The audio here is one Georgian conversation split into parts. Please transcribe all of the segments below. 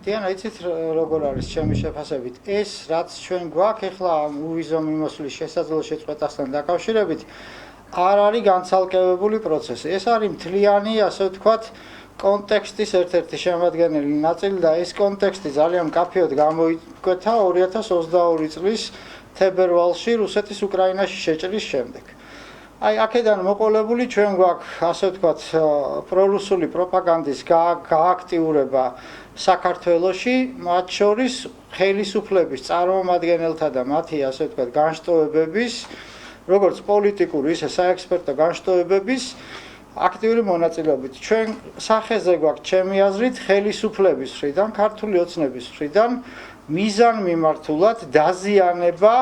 დიანა, იცით როგორ არის ჩემი შეფასებით? ეს რაც ჩვენ გვაქვს ახლა უვიზო მიმოსვლის შესაძლო შეწყვეტასთან დაკავშირებით, არ არის განცალკევებული პროცესი. ეს არის მთლიანი, ასე ვთქვათ, კონტექსტის ერთ-ერთი შემადგენელი ნაწილი და ეს კონტექსტი ძალიან მკაფიოდ გამოიკვეთა 2022 წლის თებერვალში რუსეთის უკრაინაში შეჭრის შემდეგ. აი, აქედან მოყოლებული ჩვენ გვაქვს, ასე ვთქვათ, პრორუსული პროპაგანდის გააქტიურება საქართველოში, მათ შორის ხელისუფლების წარმომადგენელთა და მათი, ასე ვთქვათ, განშტოებების, როგორც პოლიტიკური, ისე საექსპერტო განშტოებების აქტიური მონაწილეობით. ჩვენ სახეზე გვაქვს, ჩემი აზრით, ხელისუფლების მხრიდან, ქართული ოცნების მხრიდან მიზანმიმართულად დაზიანება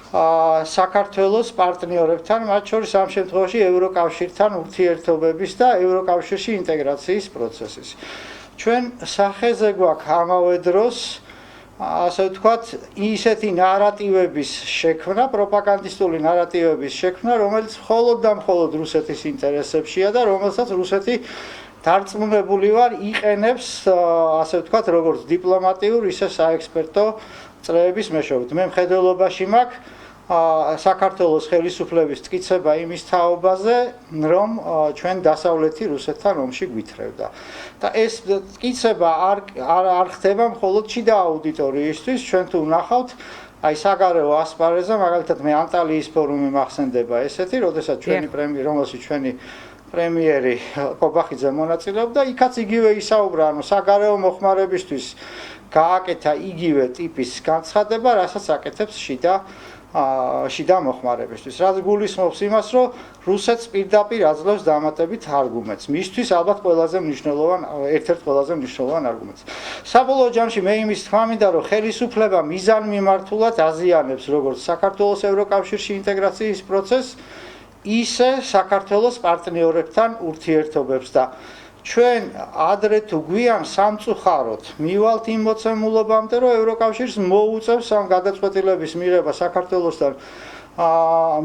საქართველოს პარტნიორებთან, მათ შორის ამ შემთხვევაში ევროკავშირთან ურთიერთობების და ევროკავშირში ინტეგრაციის პროცესის. ჩვენ სახეზე გვაქვს ამავე დროს, ასე ვთქვათ, ისეთი ნარატივების შექმნა, პროპაგანდისტული ნარატივების შექმნა, რომელიც მხოლოდ და მხოლოდ რუსეთის ინტერესებშია და რომელსაც რუსეთი დარწმუნებული ვარ იყენებს, ასე ვთქვათ, როგორც დიპლომატიურ, ისე საექსპერტო წრეების მეშვეობით. მე მხედველობაში მაქვს საქართველოს ხელისუფლების მტკიცება იმის თაობაზე, რომ ჩვენ დასავლეთი რუსეთთან ომში გვითხრევდა. და ეს მტკიცება არ ხდება მხოლოდ შიდა აუდიტორიისთვის, ჩვენ თუ ვნახავთ, აი საგარეო ასპარეზზე, მაგალითად მე ანტალიის ფორუმი მახსენდება ესეთი, როდესაც ჩვენი რომელშიც ჩვენი პრემიერი ყობახიძე მონაწილეობდა, იქაც იგივე ისაუბრა, ანუ საგარეო მოხმარებისთვის გააკეთა იგივე ტიპის განცხადება, რასაც აკეთებს შიდა მოხმარებისთვის. რაც გულისხმობს იმას, რომ რუსეთს პირდაპირ აძლევს დამატებით არგუმენტს. მისთვის ალბათ ერთ-ერთ ყველაზე მნიშვნელოვან არგუმენტს. საბოლოო ჯამში მე იმის თქმა მინდა, რომ ხელისუფლება მიზანმიმართულად აზიანებს როგორც საქართველოს ევროკავშირში ინტეგრაციის პროცესს, ისე საქართველოს პარტნიორებთან ურთიერთობებს და ჩვენ ადრე თუ გვიან სამწუხაროდ მივალთ იმ მოცემულობამდე, რომ ევროკავშირს მოუწევს ამ გადაწყვეტილების მიღება საქართველოსთან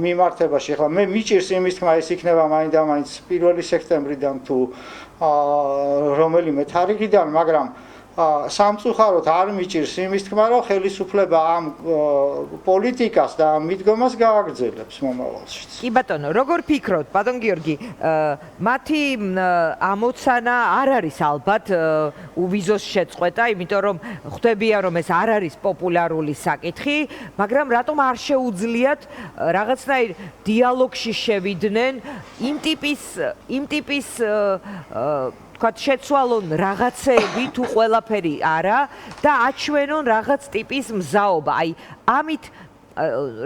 მიმართებაში. ახლა მე მიჭირს იმის თქმა, ეს იქნება მაინდა-მაინც 1 სექტემბრიდან თუ რომელიმე თარიღიდან, მაგრამ სამწუხაროდ არ მიჭირს იმის თქმა, რომ ხელისუფლება ამ პოლიტიკას და ამ მიდგომას გააგრძელებს მომავალშიც. კი ბატონო, როგორ ფიქრობთ, ბატონ გიორგი, მათი ამოცანა არ არის ალბათ უვიზოს შეწყვეტა, იმიტომ რომ ხვდებიან, რომ ეს არ არის პოპულარული საკითხი, მაგრამ რატომ არ შეუძლიათ რაღაცნაირ დიალოგში შევიდნენ იმ ტიპის შეცვალონ რაღაცეები თუ ყველაფერი არა და აჩვენონ რაღაც ტიპის მზაობა. აი, ამით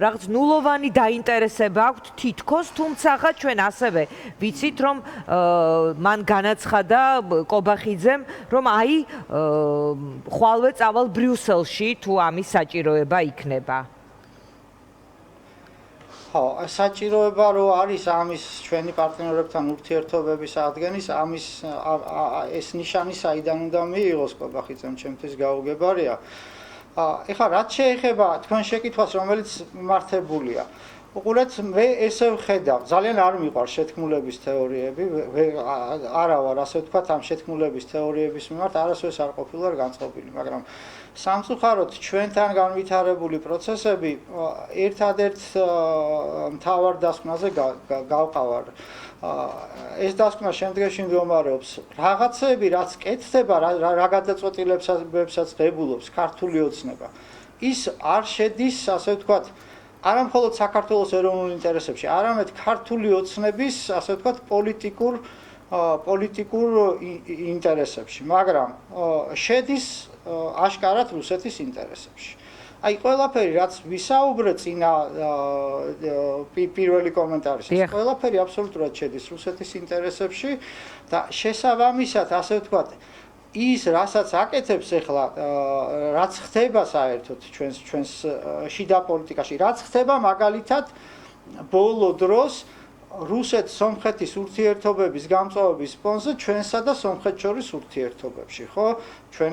რაღაც ნულოვანი დაინტერესება აქვთ თითქოს, თუმცა ჩვენ ასევე ვიცით, რომ მან განაცხადა ყობახიძემ, რომ აი ხვალვე წავალ ბრიუსელში თუ ამის საჭიროება იქნება. საჭიროება რო არის ამის ჩვენი პარტნიორებთან ურთიერთობების ადგენის, ეს ნიშანი საიდან უნდა მიიღოს ყობახიძემ, ჩემთვის გაუგებარია. ეხლა რაც შეეხება თქვენ შეკითხვას, რომელიც მართებულია, უყურეთ, მე ესე ვხედავ, ძალიან არ მიყვარს შეთქმულების თეორიები, არა ვარ, ასე ვთქვათ, ამ შეთქმულების თეორიების მიმართ არასოდეს არ ყოფილვარ განწყობილი, მაგრამ სამწუხაროდ ჩვენთან განვითარებული პროცესები ერთადერთ მთავარ დასკვნაზე გავყავარ. ეს დასკვნა შემდგომში მდგომარეობს. რაღაცები, რაც კეთდება, რა გადაწყვეტილებებსაც ღებულობს ქართული ოცნება, ის არ შედის, ასე ვთქვათ, არა მხოლოდ საქართველოს ეროვნულ ინტერესებში, არამედ ქართული ოცნების, ასე ვთქვათ, პოლიტიკურ ინტერესებში, მაგრამ შედის აშკარად რუსეთის ინტერესებში. აი, ყველაფერი, რაც ვისაუბრე წინა პირველი კომენტარის, ყველაფერი აბსოლუტურად შედის რუსეთის ინტერესებში და შესაბამისად, ასე ვთქვათ, ის, რასაც აკეთებს ახლა, რაც ხდება საერთოდ ჩვენს შიდა პოლიტიკაში, რაც ხდება მაგალითად ბოლო დროს რუსეთ-სომხეთის ურთიერთობების გამწვავების ფონზე ჩვენსა და სომხეთს შორის ურთიერთობებში, ხო? ჩვენ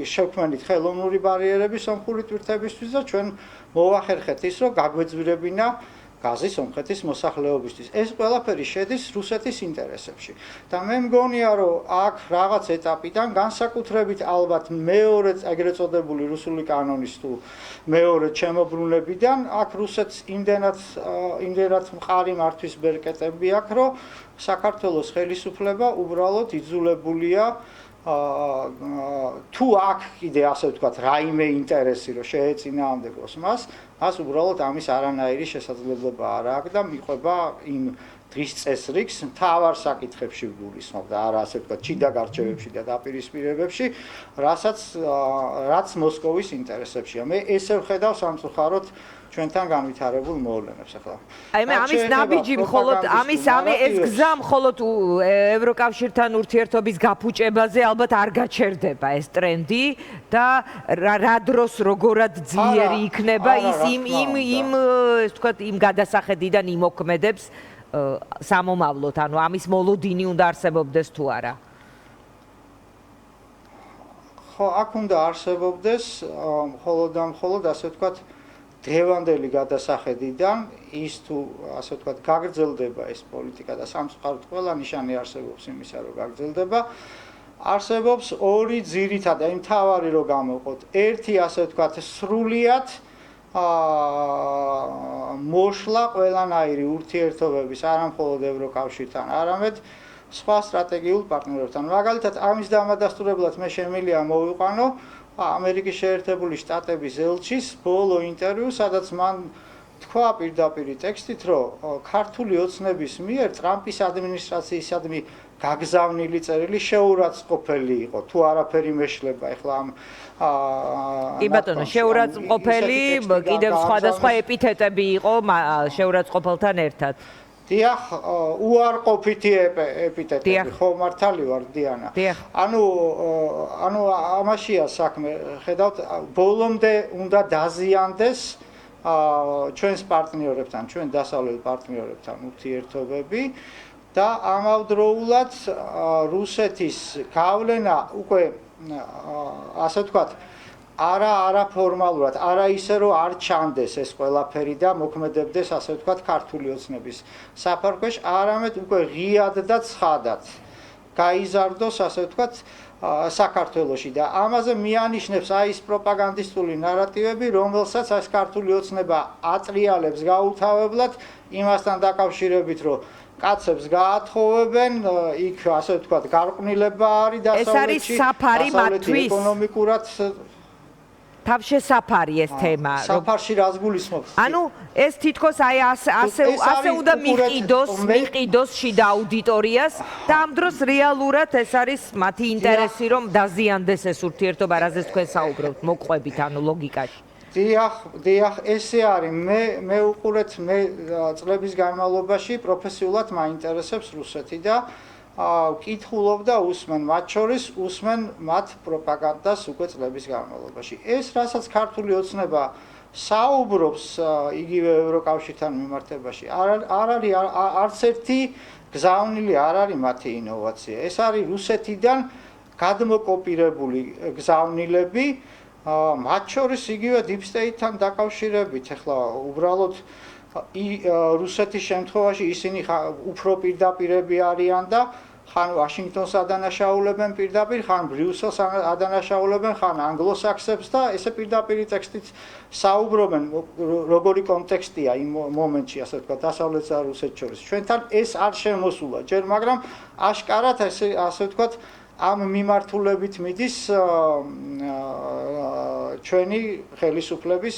შევქმნით ხელოვნური ბარიერები სომხური ტვირთებისთვის და ჩვენ მოვახერხეთ ის, რომ გაგვეძვირებინა გაზის სომხეთის მოსახლეობისთვის. ეს ყველაფერი შედის რუსეთის ინტერესებში. და მე მგონია, რომ აქ რაღაც ეტაპიდან განსაკუთრებით ალბათ მეორე ეგრეთ წოდებული რუსული კანონის თუ მეორე ჩემობრუნებიდან აქ რუსეთს იმდენად მყარი მართვის ბერკეტები აქვს, რომ საქართველოს ხელისუფლება უბრალოდ იძულებულია თუ აქ კიდე ასე ვთქვათ რაიმე ინტერესი რომ შეეწინააღმდეგოს მას უბრალოდ ამის არანაირი შესაძლებლობა არ აქვს და მიყვება იმ დღის წესრიგს მთავარ საკითხებში გულისხმობ და არა ასე ვთქვათ ჩიდა გარჩევებში და დაპირისპირებებში რაც მოსკოვის ინტერესებშია. მე ესე ვხედავ სამწუხაროდ ჩვენთან განვითარებულ მოვლენებს ახლა. აი მე ამის ნაბიჯი მხოლოდ ეს გზა მხოლოდ ევროკავშირთან ურთიერთობის გაფუჭებაზე ალბათ არ გაჩერდება ეს ტრენდი და რა დროს როგორად ძლიერი იქნება ის იმ ვთქვათ იმ გადასახედიდან იმოქმედებს სამომავლოდ, ანუ ამის მოლოდინი უნდა არსებობდეს თუ არა. ხო, აქ უნდა არსებობდეს მხოლოდ ასე ვთქვათ დღევანდელი გადასახედიდან ის თუ ასე ვთქვათ გაგრძელდება ეს პოლიტიკა და სამწუხაროდ ყველა ნიშანი არსებობს იმისა, რომ გაგრძელდება. არსებობს ორი ძირითადი, აი მთავარი რო გამოვყოთ. ერთი ასე ვთქვათ სრულიად მოშლა ყველანაირი ურთიერთობების არა მხოლოდ ევროკავშირთან, არამედ სხვა სტრატეგიულ პარტნიორებთან. მაგალითად, ამის დამადასტურებლად მე შემიძლია მოვიყვანო ამერიკის შეერთებული შტატების ელჩის ბოლო ინტერვიუ, სადაც მან თქვა პირდაპირ ტექსტით, რომ ქართული ოცნების მიერ ტრამპის ადმინისტრაციისადმი გაგზავნილი წერილი შეურაცხყოფელი იყო, თუ არაფერი მეშლება ეხლა ამ კი ბატონო, შეურაცხყოფელი კიდევ სხვადასხვა ეპითეტები იყო შეურაცხყოფელთან ერთად. დიახ, უარყოფითი ეპითეტები, ხო მართალი ვარ დიანა. ანუ ამაშია საქმე, ხედავთ, ბოლომდე უნდა დაზიანდეს ჩვენს პარტნიორებთან, ჩვენ დასავლელ პარტნიორებთან ურთიერთობები და ამავდროულად რუსეთის გავლენა უკვე ასე ვთქვათ არაფორმალურად, არა ისე რომ არ ჩანდეს ეს ყველაფერი და მოქმედებდეს ასე ვთქვათ ქართული ოცნების საფარქვეშ, არამედ უკვე ღიად და ცხადად გაიზარდოს ასე ვთქვათ საქართველოში და ამაზე მიანიშნებს აი ეს პროპაგანდისტული ნარატივები, რომელსაც ეს ქართული ოცნება ატრიალებს გაუთავებლად იმასთან დაკავშირებით, რომ კაცებს გაათხოვებენ, იქ ასე ვთქვათ გარყვნილება არის დასავლეთში. ეს არის საფარი მათთვის ეკონომიკურად თავშესაფარი ეს თემა. საფარში რას გულისხმობთ? ანუ ეს თითქოს აი ასე უნდა მიყიდოს შიდა აუდიტორიას და ამ დროს რეალურად ეს არის მათი ინტერესი რომ დაზიანდეს ეს ურთიერთობა, რაზეც თქვენ საუბრობთ, მოყვებით ანუ ლოგიკაში. დიახ, ესე არის. მე უყურეთ მე წლების განმავლობაში პროფესიულად მაინტერესებს რუსეთი და ვკითხულობ და უსმენ, მათ შორის უსმენ მათ პროპაგანდას უკვე წლების განმავლობაში. ეს რასაც ქართული ოცნება საუბრობს იგივე ევროკავშირთან მიმართებაში, არც ერთი გზავნილი არ არის მათი ინოვაცია. ეს არის რუსეთიდან გადმოკოპირებული გზავნილები, მათ შორის იგივე deep state-თან დაკავშირებით. ახლა უბრალოდ რუსეთის შემთხვევაში ისინი უფრო პირდაპირები არიან და ხან ვაშინგტონს ადანაშაულებენ პირდაპირ, ხან ბრიუსელს ადანაშაულებენ, ხან ანგლოსაქსებს და ესე პირდაპირ ტექსტით საუბრობენ, როგორი კონტექსტია იმ მომენტში, ასე ვთქვათ, დასავლეთსა და რუსეთს შორის. ჩვენთან ეს არ შემოსულა ჯერ, მაგრამ აშკარად ასე ვთქვათ, ამ მიმართულებით მიდის ჩვენი ხელისუფლების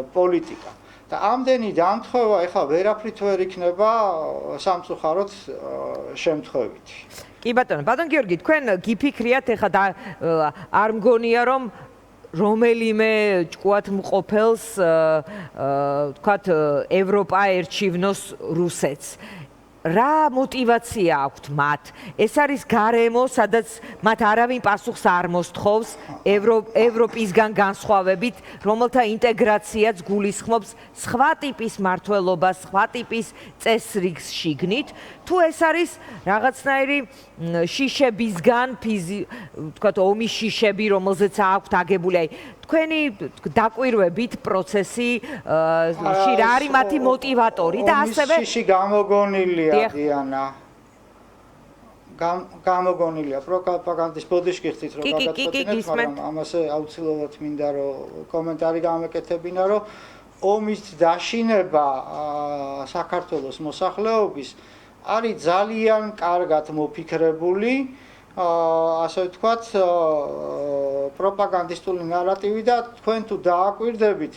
პოლიტიკა. და ამდენი დამთხევა ეხლა ვერაფრით ვერ იქნება სამწუხაროდ შემთხვევითი. კი ბატონო გიორგი, თქვენ გიფიქრიათ ეხლა არ მგონია რომ რომელიმე ჭკუათ მყოფელს ვთქვათ ევროპა ერჩივნოს რუსეთს. რა мотивация აქვთ მათ? ეს არის გარემო, სადაც მათ არავინ პასუხს არ მოსთხოვს ევროპისგან განსხვავებით, რომელთა ინტეგრაციაც გულისხმობს სხვა ტიპის მართლობას, სხვა ტიპის წესრიგს შიგნით, თუ ეს არის რაღაცნაირი შიშებისგან, ვთქვათ, ომის შიშები, რომელზეც აქვთ აგებული, თქვენი დაკვირვებით პროცესი რა არის მათი მოტივატორი და ასევე ომის გამოგონილია დიანა გამოგონილია პროპაგანდის ბოდიშკი ხდით რომ გადაწყვეტინეთ, მაგრამ ამაზე აუცილებლად მინდა რომ კომენტარი გამეკეთებინა, რომ ომის დაშინება საქართველოს მოსახლეობის არის ძალიან კარგად მოფიქრებული, ასე ვთქვათ, პროპაგანდისტული ნარატივი და თქვენ თუ დააკვირდებით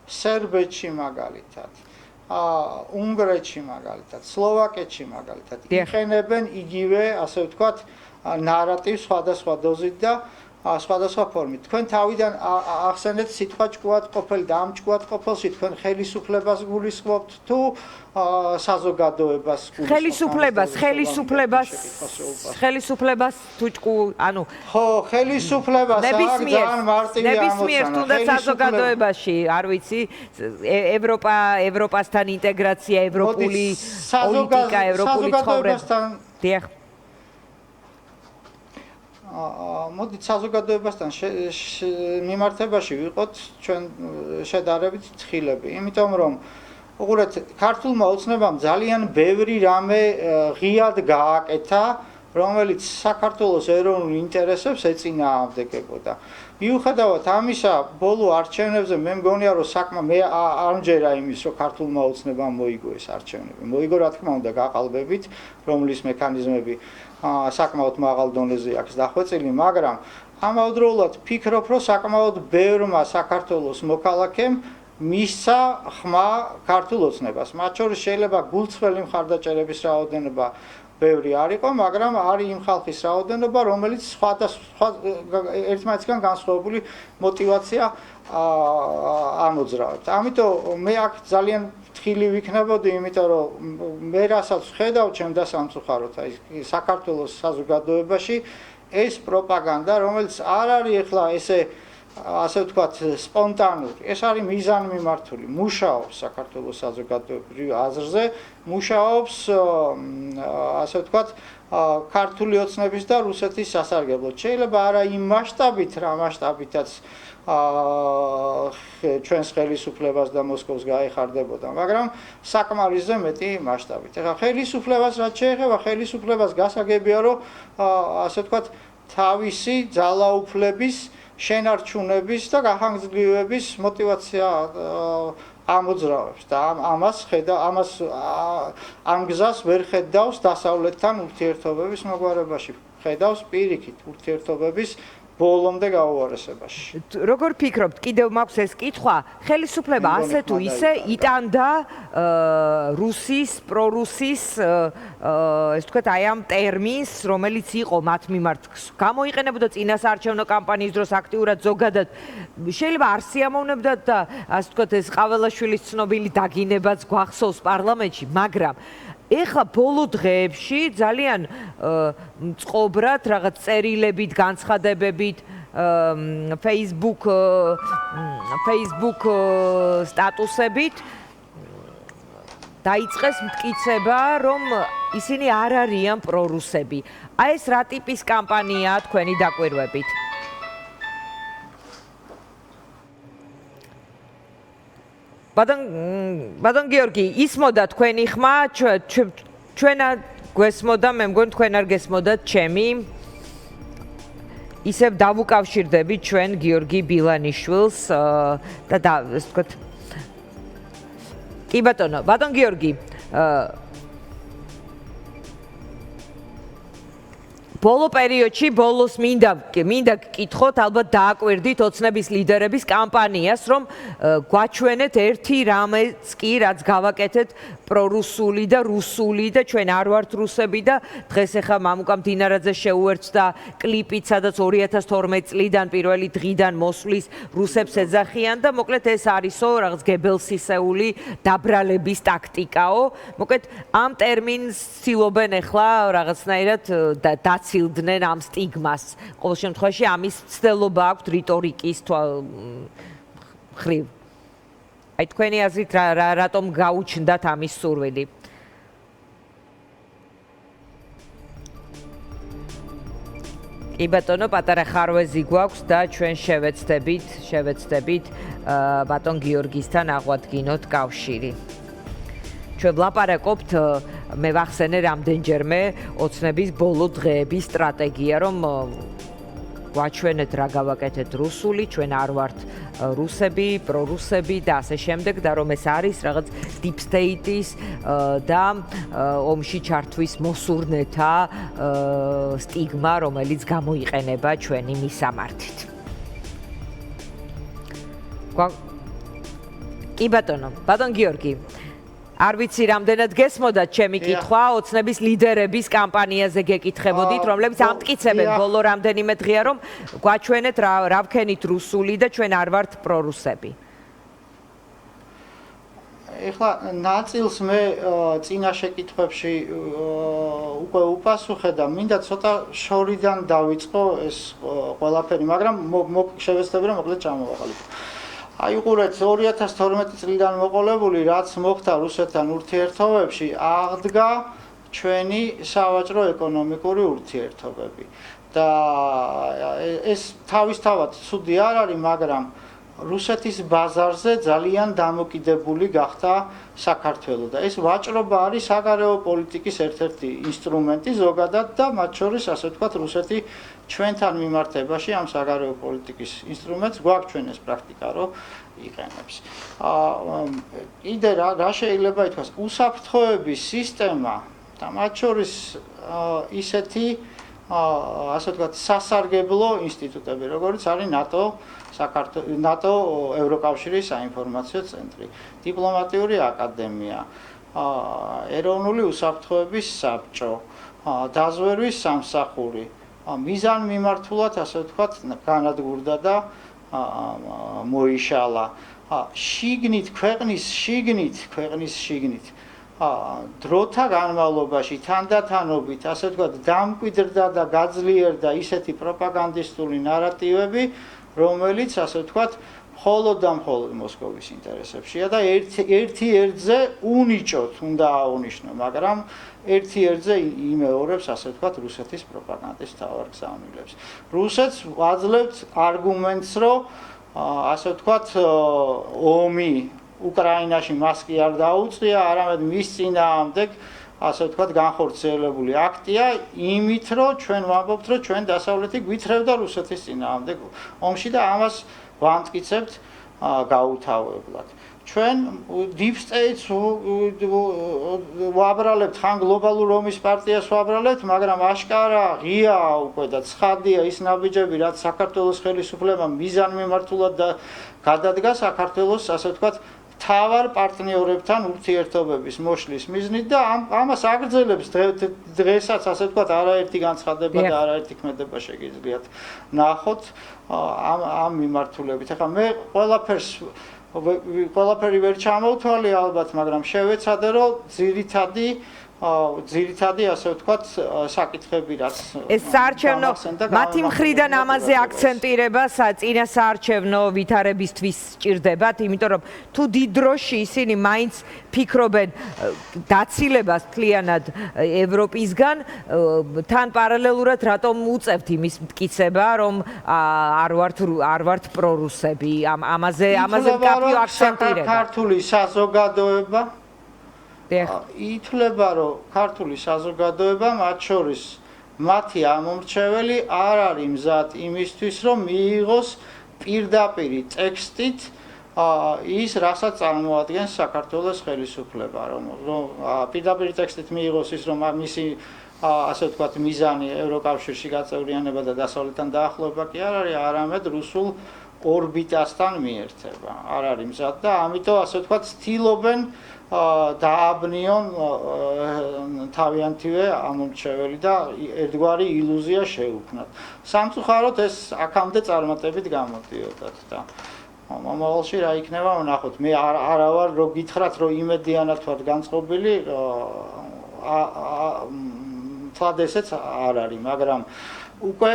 სერბეთში მაგალითად უნგრეთში მაგალითად, სლოვაკეთში მაგალითად იყენებენ იგივე, ასე ვთქვათ, ნარატივს სხვადასხვა დოზით და სხვადასხვა ფორმით. თქვენ თავიდან ახსენეთ სიტყვა ჭკუატყოფელი და ამ ჭკუატყოფელში თქვენ ხელისუფლებას გულისხმობთ თუ საზოგადოებას ხელისუფლებას თუ ანუ ხო, ხელისუფლებას აქ ძალიან მარტივი ამოცანა. ნებისმიერ თუნდაც საზოგადოებაში, არ ვიცი, ევროპასთან ინტეგრაცია, ევროპული პოლიტიკა, ევროპული ცხოვრება. დიახ. მოდით საზოგადოებასთან მიმართებაში ვიყოთ ჩვენ შედარებით თხილები, იმიტომ რომ უყურეთ, ქართულმა ოცნებამ ძალიან ბევრი რამე ღიად გააკეთა, რომელიც საქართველოს ეროვნულ ინტერესებს ეწინააღმდეგებოდა. მიუხედავად ამისა, ბოლო არჩევნებზე მე მგონია, რომ მე არ მჯერა იმის, რომ ქართულმა ოცნებამ მოიგო ეს არჩევნები. მოიგო, რა თქმა უნდა, გაყალბებით, რომლის მექანიზმები საკმაოდ მაღალ დონეზე აქვს დახვეწილი, მაგრამ ამავდროულად ფიქრობ, რომ საკმაოდ ბევრმა საქართველოს მოქალაქემ მისცა ხმა ქართულ ოცნებას. მათ შორის შეიძლება გულწრფელი მხარდაჭერების რაოდენობა ბევრი არ იყო, მაგრამ არის იმ ხალხის რაოდენობა, რომელიც სხვადასხვა ერთმანეთისგან განსხვავებული მოტივაცია ამოძრავებს. ამიტომ მე აქ ძალიან თხილი ვიქნებოდი, იმიტომ რომ მე რასაც ვხედავ ჩემ დასამწუხაროდ აი საქართველოს საზოგადოებაში ეს პროპაგანდა, რომელიც არ არის ახლა ესე ასე ვთქვათ სპონტანური, ეს არის მიზანმიმართული, მუშაობს საქართველოს საზოგადოებრივ აზრზე, მუშაობს ასე ვთქვათ ქართული ოცნების და რუსეთის სასარგებლოდ. შეიძლება არა იმ მასშტაბით, რა მასშტაბითაც ჩვენს ხელისუფლებას და მოსკოვს გაეხარდებოდა, მაგრამ საკმარისზე მეტი მასშტაბით. ეხლა ხელისუფლებას რაც შეეხება, ხელისუფლებას გასაგებია, რომ ასე ვთქვათ თავისი ძალაუფლების შენარჩუნების და გახანგრძლივების მოტივაცია ამოძრავებს და ამ გზას ვერ ხედავს დასავლეთთან ურთიერთობების მოგვარებაში, ხედავს პირიქით ურთიერთობების ბოლომდე გაუარესებაში. როგორ ფიქრობთ, კიდევ მაქვს ეს კითხვა, ხელისუფლება ასე თუ ისე იტანდა რუსის, პრორუსის, ეს თქვათ, აი ამ ტერმინს, რომელიც იყო მათ მიმართ, გამოიყენებოდა წინასაარჩევნო კამპანიის დროს აქტიურად ზოგადად. შეიძლება არ სიამოვნებდათ და ასე თქვათ, ეს ყაველაშვილის ცნობილი დაგინებაც გვახსოვს პარლამენტში, მაგრამ ეხლა ბოლო დღეებში ძალიან მწყობრად რაღაც წერილებით, განცხადებებით, Facebook სტატუსებით დაიწყეს მტკიცება, რომ ისინი არ არიან პრორუსები. აი ეს რა ტიპის კამპანიაა თქვენი დაკვირვებით? ბატონ გიორგი, ისმოდა თქვენი ხმა, ჩვენა გვესმოდა, მე მგონი თქვენ არ გესმოდათ ჩემი. ისევ დავუკავშირდებით ჩვენ გიორგი ბილანიშვილს და ასე ვთქვათ. კი ბატონო, ბატონ გიორგი, ბოლო პერიოდში, ბოლოს მინდა გკითხოთ, ალბათ დააკვირდით ოცნების ლიდერების კამპანიას, რომ გვაჩვენეთ ერთი რამეც კი, რაც გავაკეთეთ პრორუსული და რუსული და ჩვენ არ ვართ რუსები და დღეს ახლა მამუკა მდინარაძე შეუერთდა კლიპით, სადაც 2012 წლიდან პირველი დღიდან მოსვლის რუსებს ეძახიან და მოკლედ ეს არისო რაღაც გებელსისეული დაბრალების ტაქტიკაო. მოკლედ ამ ტერმინს ცდილობენ ახლა რაღაცნაირად დაცილდნენ ამ სტიგმას. ყოველ შემთხვევაში ამის ცდელობა აქვთ რიტორიკის ხრივ. აი თქვენი აზრით რატომ გაუჩნდათ ამის სურვილი? კი ბატონო, პატარა ხარვეზი გვაქვს და ჩვენ შევეცდებით ბატონ გიორგისთან აღვადგინოთ კავშირი. ჩვენ ვლაპარაკობთ, მე ვახსენე რამდენჯერმე ოცნების ბოლო დღეების სტრატეგია, რომ გვაჩვენეთ რა გავაკეთეთ რუსული, ჩვენ არ ვართ რუსები, პრორუსები და ასე შემდეგ და რომ ეს არის რაღაც deep state-ის და ომში ჩართვის მოსურნეთა სტიგმა, რომელიც გამოიყენება ჩვენი მისამართით. კი ბატონო, ბატონ გიორგი, არ ვიცი რამდენად გესმოდათ ჩემი კითხვა, ოცნების ლიდერების კამპანიაზე გეკითხებოდით, რომლებიც ამტკიცებენ ბოლო რამდენიმე დღეა, რომ გვაჩვენეთ რა ვქენით რუსული და ჩვენ არ ვართ პრორუსები. ეხლა ნაწილს მე წინა შეკითხვებში უკვე უპასუხე და მინდა ცოტა შორიდან დავიწყო ეს ყველაფერი, მაგრამ შევეცდები რომ მოკლედ ჩამოვაყალიბო. აი უყურეთ 2012 წლიდან მოყოლებული რაც მოხდა რუსეთთან ურთიერთობებში აღდგა ჩვენი სავაჭრო ეკონომიკური ურთიერთობები და ეს თავისთავად ცუდი არ არის, მაგრამ რუსეთის ბაზარზე ძალიან დამოკიდებული გახდა საქართველო და ეს ვაჭრობა არის საგარეო პოლიტიკის ერთ-ერთი ინსტრუმენტი ზოგადად და მათ შორის ასე ვთქვათ რუსეთი ჩვენთან მიმართებაში ამ საგარეო პოლიტიკის ინსტრუმენტს გვაქვს პრაქტიკა რომ იყენებს. კიდე რა შეიძლება ითქვას, უსაფრთხოების სისტემა და მათ შორის ისეთი ასე ვთქვათ სასარგებლო ინსტიტუტები, როგორც არის ნატო ევროკავშირის საინფორმაციო ცენტრი, დიპლომატიური აკადემია, ეროვნული უსაფრთხოების საბჭო, დაზვერვის სამსახური, მიზანმიმართულად ასე ვთქვათ განადგურდა და მოიშალა. შიგნით ქვეყნის შიგნით დროთა განმავლობაში თანდათანობით ასე ვთქვათ დამკვიდრდა და გაძლიერდა ისეთი პროპაგანდისტული ნარატივები, რომელიც ასე ვთქვათ მხოლოდ და მხოლოდ მოსკოვის ინტერესებშია და ერთ-ერთზე უნიჭოთ უნდა აუნიშნო, მაგრამ ერთ-ერთზე იმეორებს ასე ვთქვათ რუსეთის პროპაგანდის მთავარ გზავნილებს. რუსეთს ვაძლევთ არგუმენტს, რომ ასე ვთქვათ ომი უკრაინაში მას კი არ დაუწყია, არამედ მის წინააღმდეგ ასე ვთქვათ განხორციელებული აქტია იმით, რომ ჩვენ ვამბობთ, რომ ჩვენ დასავლეთი გვითხრევდა რუსეთის წინააღმდეგ ომში და ამას ვამტკიცებთ გაუთავებლად. ჩვენ deep states ვაბრალებთ, ხან გლობალურ ომის პარტიას ვაბრალებთ, მაგრამ აშკარა ღია უკვე და ცხადია ის ნაბიჯები, რაც საქართველოს ხელისუფლებამ მიზანმიმართულად გადადგა საქართველოს ასე ვთქვათ თავარ პარტნიორებთან ურთიერთობების მოშლის მიზნით და ამას აგრძელებს დღესაც ასე ვთქვათ არაერთი განცხადება და არაერთი ქმედება შეგიძლიათ ნახოთ ამ მიმართულებით. ახლა მე ყველაფერი ვერ ჩამოვთვალე ალბათ, მაგრამ შევეცადე რომ ძირითადი ასე ვთქვათ საკითხები რაც ეს საარჩევნო მათი მხრიდან ამაზე აქცენტირება წინა საარჩევნო ვითარებისთვის სჭირდებათ, იმიტომ რომ თუ დიდ დროში ისინი მაინც ფიქრობენ დაცილებას მთლიანად ევროპისგან, თან პარალელურად რატომ უწევთ იმის მტკიცება, რომ არ ვართ პრორუსები, ამაზე მკაფიო აქცენტირება. ქართული საზოგადოება ითვლება, რომ ქართული საზოგადოება მათ შორის მათი ამომრჩეველი არ არის მზად იმისთვის, რომ მიიღოს პირდაპირი ტექსტით ის, რასაც წარმოადგენს საქართველოს ხელისუფლება, რომ პირდაპირი ტექსტით მიიღოს ის, რომ მისი ასე ვთქვათ მიზანი ევროკავშირში გაწევრიანება და დასავლეთთან დაახლოება კი არ არის, არამედ რუსულ ორბიტასთან მიერთება. არ არის მზად და ამიტომ ასე ვთქვათ ცდილობენ დააბნიონ თავიანთივე ამომრჩეველი და ერთგვარი ილუზია შეუქმნათ. სამწუხაროდ ეს აქამდე წარმატებით გამოდიოდათ და მომავალში რა იქნება ვნახოთ. მე არა ვარ რომ გითხრათ რომ იმედიანად ვარ განწყობილი, თვად ესეც არ არის, მაგრამ უკვე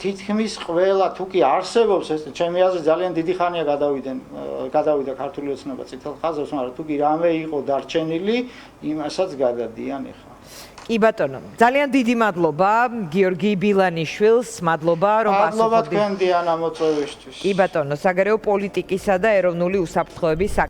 თითქმის ყველა თუ კი არსებობს ეს ჩემი აზრით ძალიან დიდი ხანია გადავიდა ქართული ოცნება წითელ ხაზებს, მაგრამ თუ კი რამე იყო დარჩენილი, იმასაც გადადიან ახლა. კი ბატონო, ძალიან დიდი მადლობა გიორგი ბილანიშვილს, მადლობა რომ მადლობა პასუხობდით. თქვენ დიანა მოწვევისთვის. კი ბატონო, საგარეო პოლიტიკისა და ეროვნული უსაფრთხოების